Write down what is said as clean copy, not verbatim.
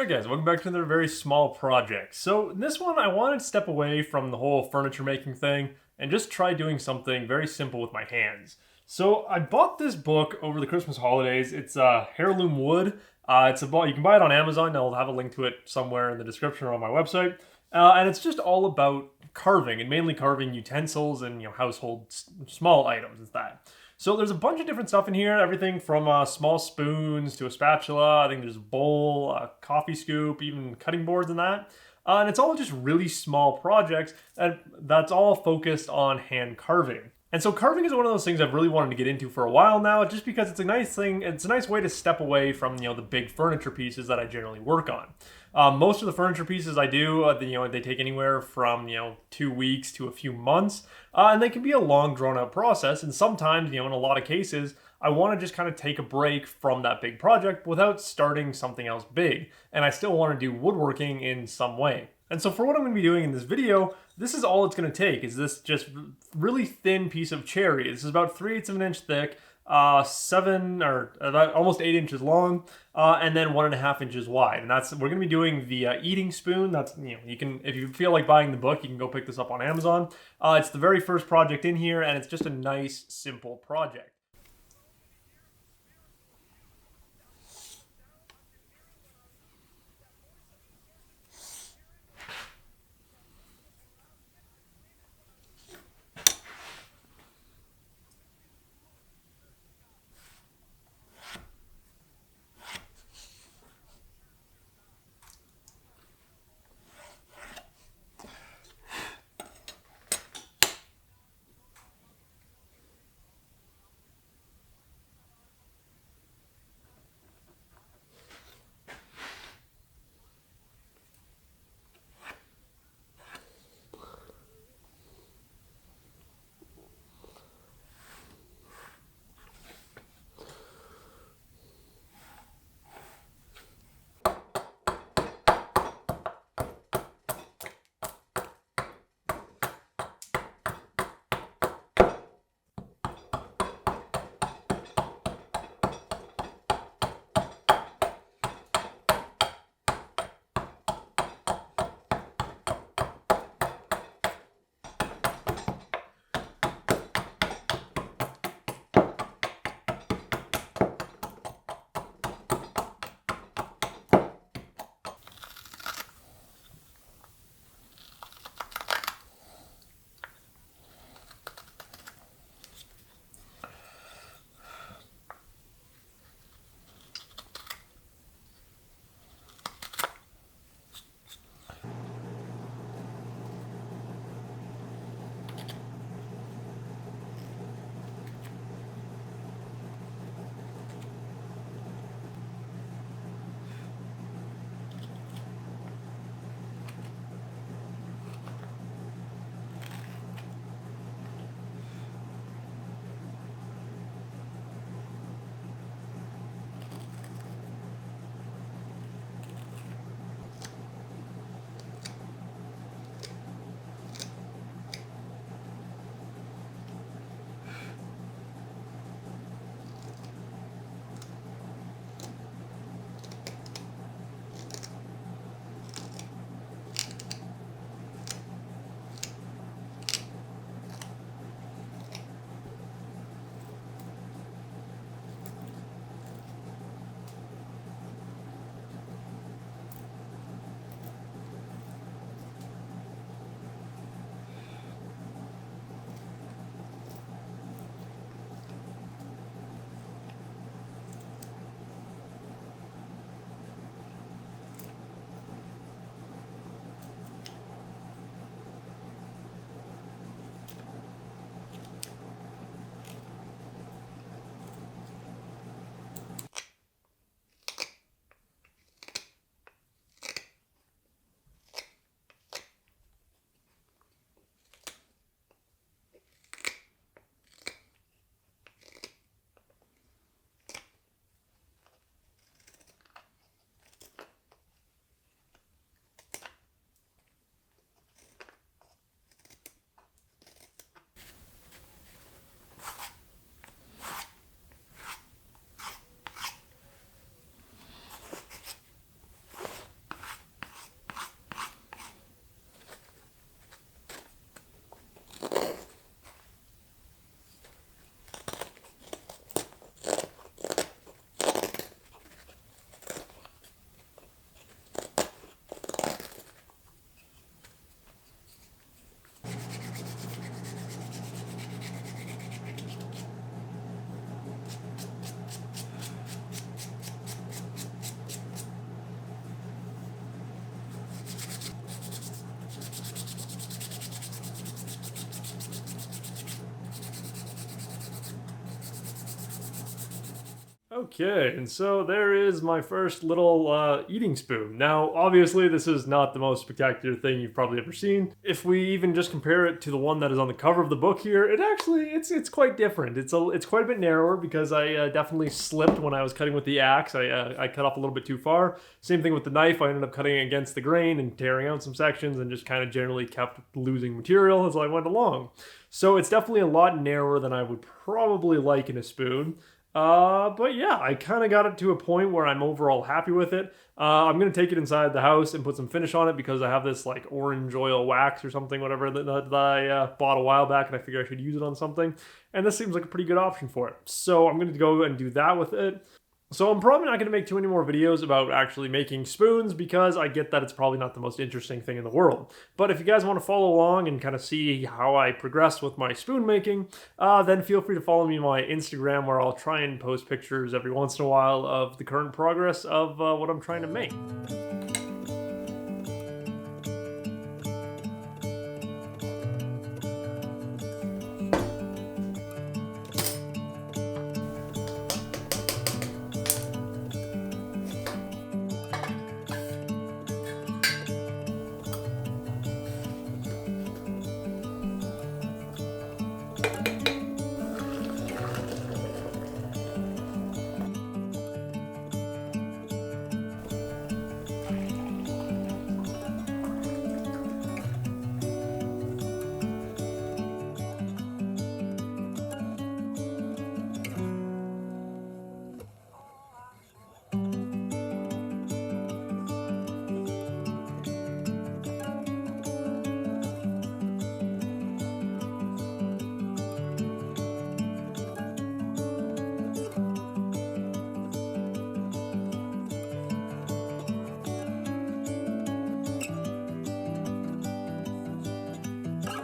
Alright guys, welcome back to another very small project. So in this one I wanted to step away from the whole furniture making thing and just try doing something very simple with my hands. So I bought this book over the Christmas holidays. It's Heirloom Wood. It's about, you can buy it on Amazon. I'll have a link to it somewhere in the description or on my website. And it's just all about carving, and mainly carving utensils and household small items and that. So there's a bunch of different stuff in here, everything from small spoons to a spatula. I think there's a bowl, a coffee scoop, even cutting boards and that. And it's all just really small projects, and that's all focused on hand carving. And so carving is one of those things I've really wanted to get into for a while now, just because it's a nice thing. It's a nice way to step away from the big furniture pieces that I generally work on. Most of the furniture pieces I do, they take anywhere from 2 weeks to a few months, and they can be a long, drawn-out process. And sometimes, in a lot of cases, I want to just kind of take a break from that big project without starting something else big, and I still want to do woodworking in some way. And so for what I'm going to be doing in this video, this is all it's going to take, is this just really thin piece of cherry. This is about 3/8 of an inch thick, 7 or about almost 8 inches long, and then 1.5 inches wide. And we're going to be doing the eating spoon. That's, you can, if you feel like buying the book, you can go pick this up on Amazon. It's the very first project in here, and it's just a nice, simple project. Okay, and so there is my first little eating spoon. Now, obviously, this is not the most spectacular thing you've probably ever seen. If we even just compare it to the one that is on the cover of the book here, it's quite different. It's quite a bit narrower because I definitely slipped when I was cutting with the axe. I cut off a little bit too far. Same thing with the knife. I ended up cutting against the grain and tearing out some sections, and just kind of generally kept losing material as I went along. So it's definitely a lot narrower than I would probably like in a spoon. But yeah, I kind of got it to a point where I'm overall happy with it. I'm gonna take it inside the house and put some finish on it because I have this like orange oil wax or something, whatever that I bought a while back, and I figure I should use it on something. And this seems like a pretty good option for it. So I'm gonna go and do that with it. So I'm probably not going to make too many more videos about actually making spoons because I get that it's probably not the most interesting thing in the world. But if you guys want to follow along and kind of see how I progress with my spoon making, then feel free to follow me on my Instagram, where I'll try and post pictures every once in a while of the current progress of what I'm trying to make.